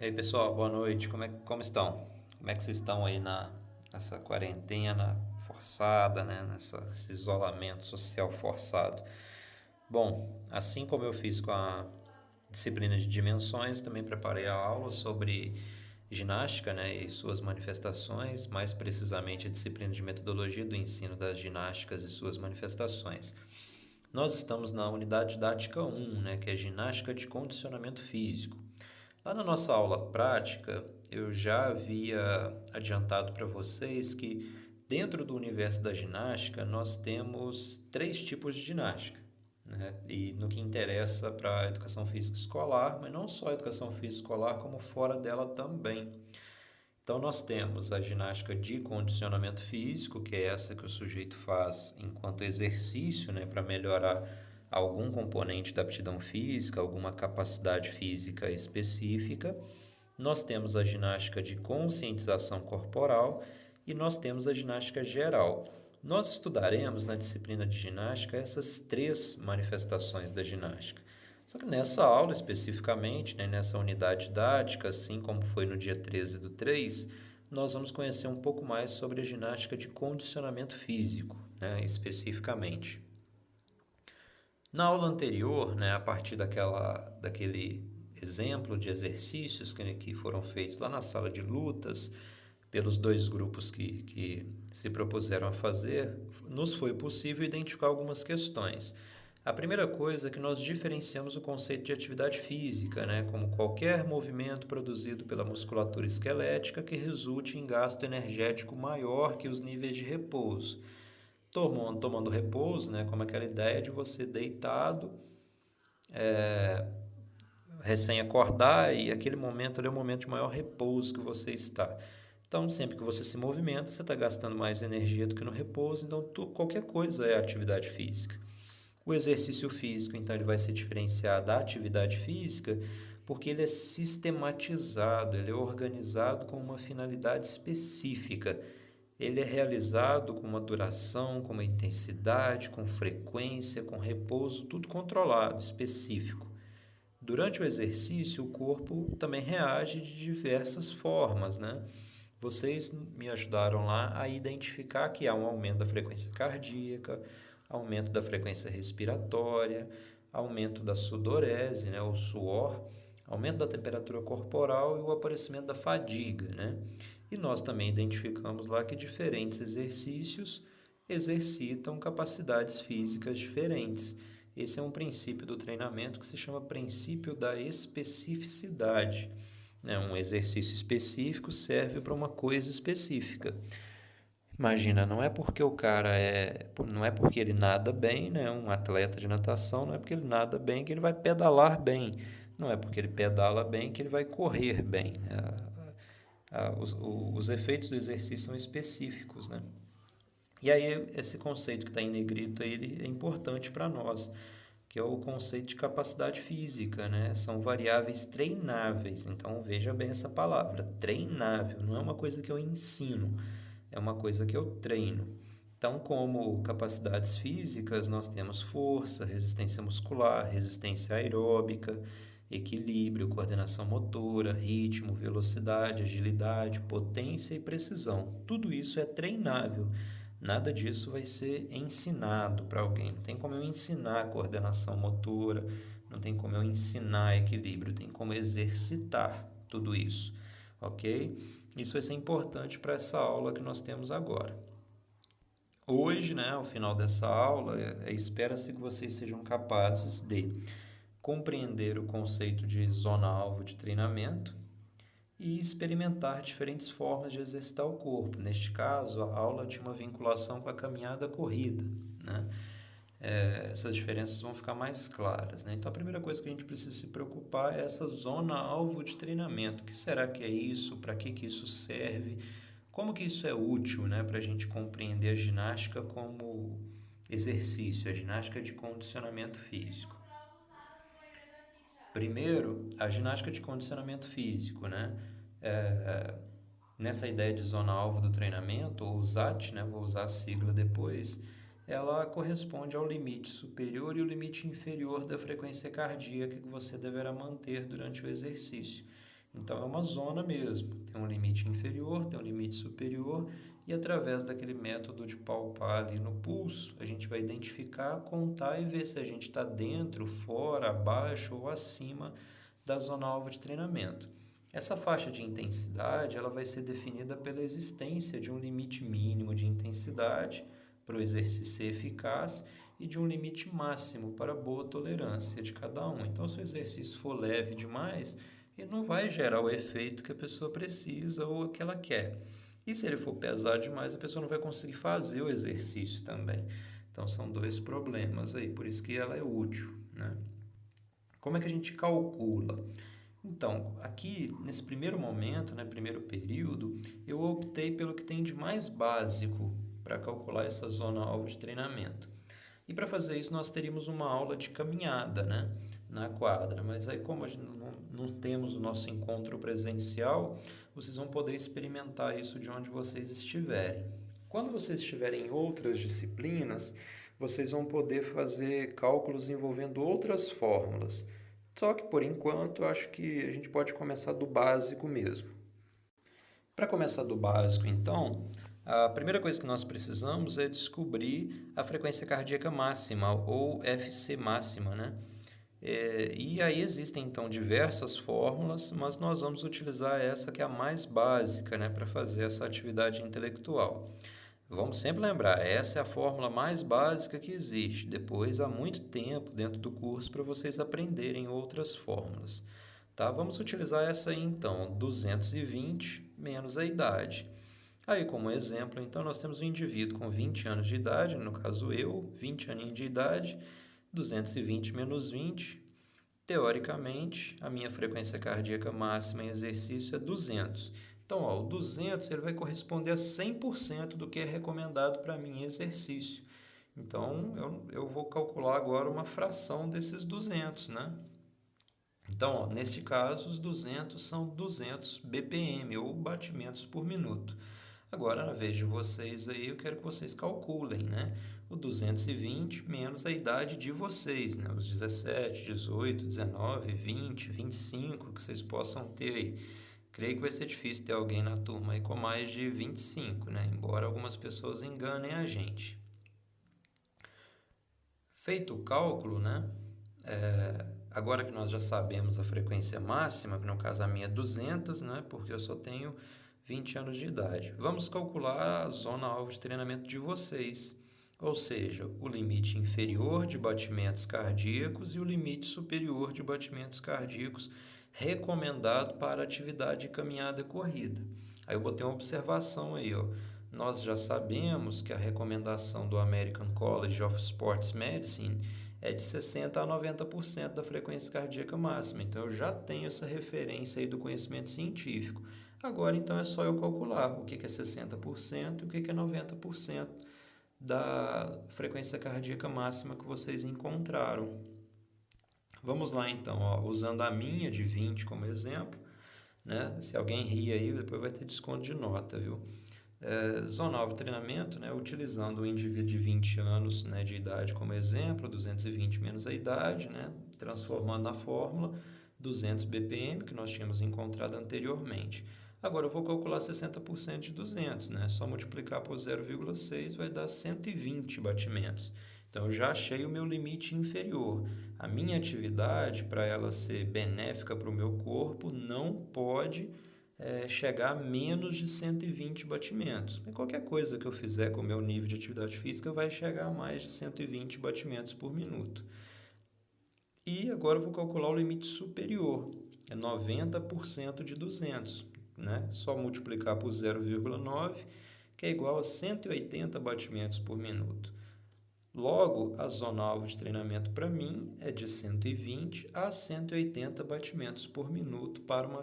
E aí, pessoal, boa noite. Como estão? Como é que vocês estão aí nessa quarentena forçada, né? Esse isolamento social forçado? Bom, assim como eu fiz com a disciplina de dimensões, também preparei a aula sobre ginástica, né, e suas manifestações, mais precisamente a disciplina de metodologia do ensino das ginásticas e suas manifestações. Nós estamos na unidade didática 1, né, que é ginástica de condicionamento físico. Lá na nossa aula prática, eu já havia adiantado para vocês que dentro do universo da ginástica nós temos três tipos de ginástica, né? E no que interessa para a educação física escolar, mas não só a educação física escolar, como fora dela também. Então, nós temos a ginástica de condicionamento físico, que é essa que o sujeito faz enquanto exercício, né, para melhorar algum componente da aptidão física, alguma capacidade física específica. Nós temos a ginástica de conscientização corporal e nós temos a ginástica geral. Nós estudaremos na disciplina de ginástica essas três manifestações da ginástica. Só que nessa aula especificamente, né, nessa unidade didática, assim como foi no dia 13 do 3, nós vamos conhecer um pouco mais sobre a ginástica de condicionamento físico, né, especificamente. Na aula anterior, né, a partir daquele exemplo de exercícios que foram feitos lá na sala de lutas, pelos dois grupos que se propuseram a fazer, nos foi possível identificar algumas questões. A primeira coisa é que nós diferenciamos o conceito de atividade física, né, como qualquer movimento produzido pela musculatura esquelética que resulte em gasto energético maior que os níveis de repouso. Tomando repouso, né, como aquela ideia de você deitado, recém-acordar, e aquele momento ali é o momento de maior repouso que você está. Então, sempre que você se movimenta, você está gastando mais energia do que no repouso, então qualquer coisa é atividade física. O exercício físico, então, ele vai se diferenciar da atividade física porque ele é sistematizado, ele é organizado com uma finalidade específica. Ele é realizado com uma duração, com uma intensidade, com frequência, com repouso, tudo controlado, específico. Durante o exercício, o corpo também reage de diversas formas, né? Vocês me ajudaram lá a identificar que há um aumento da frequência cardíaca, aumento da frequência respiratória, aumento da sudorese, né, o suor, aumento da temperatura corporal e o aparecimento da fadiga, né? E nós também identificamos lá que diferentes exercícios exercitam capacidades físicas diferentes. Esse é um princípio do treinamento que se chama princípio da especificidade. Né? Um exercício específico serve para uma coisa específica. Imagina, não é porque ele nada bem, né? Um atleta de natação, não é porque ele nada bem que ele vai pedalar bem. Não é porque ele pedala bem que ele vai correr bem. Os efeitos do exercício são específicos, né? E aí esse conceito que está em negrito aí, ele é importante para nós, que é o conceito de capacidade física, né? São variáveis treináveis. Então veja bem essa palavra, treinável. Não é uma coisa que eu ensino, é uma coisa que eu treino. Então, como capacidades físicas, nós temos força, resistência muscular, resistência aeróbica, equilíbrio, coordenação motora, ritmo, velocidade, agilidade, potência e precisão. Tudo isso é treinável. Nada disso vai ser ensinado para alguém. Não tem como eu ensinar coordenação motora, não tem como eu ensinar equilíbrio, tem como exercitar tudo isso, ok? Isso vai ser importante para essa aula que nós temos agora. Hoje, né, ao final dessa aula, espera-se que vocês sejam capazes de compreender o conceito de zona-alvo de treinamento e experimentar diferentes formas de exercitar o corpo. Neste caso, a aula tinha uma vinculação com a caminhada-corrida, né? Essas diferenças vão ficar mais claras, né? Então, a primeira coisa que a gente precisa se preocupar é essa zona-alvo de treinamento. O que será que é isso? Para que isso serve? Como que isso é útil, né, para a gente compreender a ginástica como exercício, a ginástica de condicionamento físico? Primeiro, a ginástica de condicionamento físico, né? É, Nessa ideia de zona-alvo do treinamento, ou ZAT, né? Vou usar a sigla depois, ela corresponde ao limite superior e o limite inferior da frequência cardíaca que você deverá manter durante o exercício. Então é uma zona mesmo, tem um limite inferior, tem um limite superior, e através daquele método de palpar ali no pulso, a gente vai identificar, contar e ver se a gente está dentro, fora, abaixo ou acima da zona alvo de treinamento. Essa faixa de intensidade ela vai ser definida pela existência de um limite mínimo de intensidade para o exercício ser eficaz e de um limite máximo para a boa tolerância de cada um. Então, se o exercício for leve demais, ele não vai gerar o efeito que a pessoa precisa ou que ela quer. E se ele for pesado demais, a pessoa não vai conseguir fazer o exercício também. Então, são dois problemas aí, por isso que ela é útil, né? Como é que a gente calcula? Então, aqui nesse primeiro momento, né, primeiro período, eu optei pelo que tem de mais básico para calcular essa zona alvo de treinamento. E para fazer isso, nós teríamos uma aula de caminhada, né, na quadra. Mas aí, como a gente não temos o nosso encontro presencial, vocês vão poder experimentar isso de onde vocês estiverem. Quando vocês estiverem em outras disciplinas, vocês vão poder fazer cálculos envolvendo outras fórmulas. Só que, por enquanto, eu acho que a gente pode começar do básico mesmo. Para começar do básico, então, a primeira coisa que nós precisamos é descobrir a frequência cardíaca máxima, ou FC máxima, né? E aí existem, então, diversas fórmulas, mas nós vamos utilizar essa que é a mais básica, né, para fazer essa atividade intelectual. Vamos sempre lembrar, essa é a fórmula mais básica que existe. Depois há muito tempo dentro do curso para vocês aprenderem outras fórmulas. Tá? Vamos utilizar essa aí então, 220 menos a idade. Aí, como exemplo, então, nós temos um indivíduo com 20 anos de idade, no caso eu, 20 aninhos de idade, 220 menos 20. Teoricamente, a minha frequência cardíaca máxima em exercício é 200. Então, o 200 ele vai corresponder a 100% do que é recomendado para mim em exercício. Então, eu vou calcular agora uma fração desses 200, né? Então, neste caso, os 200 são 200 BPM, ou batimentos por minuto. Agora, na vez de vocês aí, eu quero que vocês calculem, né? O 220 menos a idade de vocês, né? Os 17, 18, 19, 20, 25 que vocês possam ter aí. Creio que vai ser difícil ter alguém na turma aí com mais de 25, né? Embora algumas pessoas enganem a gente. Feito o cálculo, né? Agora que nós já sabemos a frequência máxima, que no caso a minha é 200, né? Porque eu só tenho 20 anos de idade. Vamos calcular a zona alvo de treinamento de vocês, ou seja, o limite inferior de batimentos cardíacos e o limite superior de batimentos cardíacos recomendado para atividade de caminhada e corrida. Aí eu botei uma observação aí, ó. Nós já sabemos que a recomendação do American College of Sports Medicine é de 60% a 90% da frequência cardíaca máxima. Então, eu já tenho essa referência aí do conhecimento científico. Agora, então, é só eu calcular o que é 60% e o que é 90% da frequência cardíaca máxima que vocês encontraram. Vamos lá, então, ó, usando a minha de 20 como exemplo, né? Se alguém rir aí, depois vai ter desconto de nota, viu? Zona alvo treinamento, né, utilizando o indivíduo de 20 anos, né, de idade como exemplo, 220 menos a idade, né, transformando na fórmula 200 BPM, que nós tínhamos encontrado anteriormente. Agora eu vou calcular 60% de 200, né, só multiplicar por 0,6 vai dar 120 batimentos. Então, eu já achei o meu limite inferior. A minha atividade, para ela ser benéfica para o meu corpo, não pode chegar a menos de 120 batimentos. E qualquer coisa que eu fizer com o meu nível de atividade física vai chegar a mais de 120 batimentos por minuto. E agora eu vou calcular o limite superior, é 90% de 200. Né? Só multiplicar por 0,9, que é igual a 180 batimentos por minuto. Logo, a zona alvo de treinamento para mim é de 120 a 180 batimentos por minuto para uma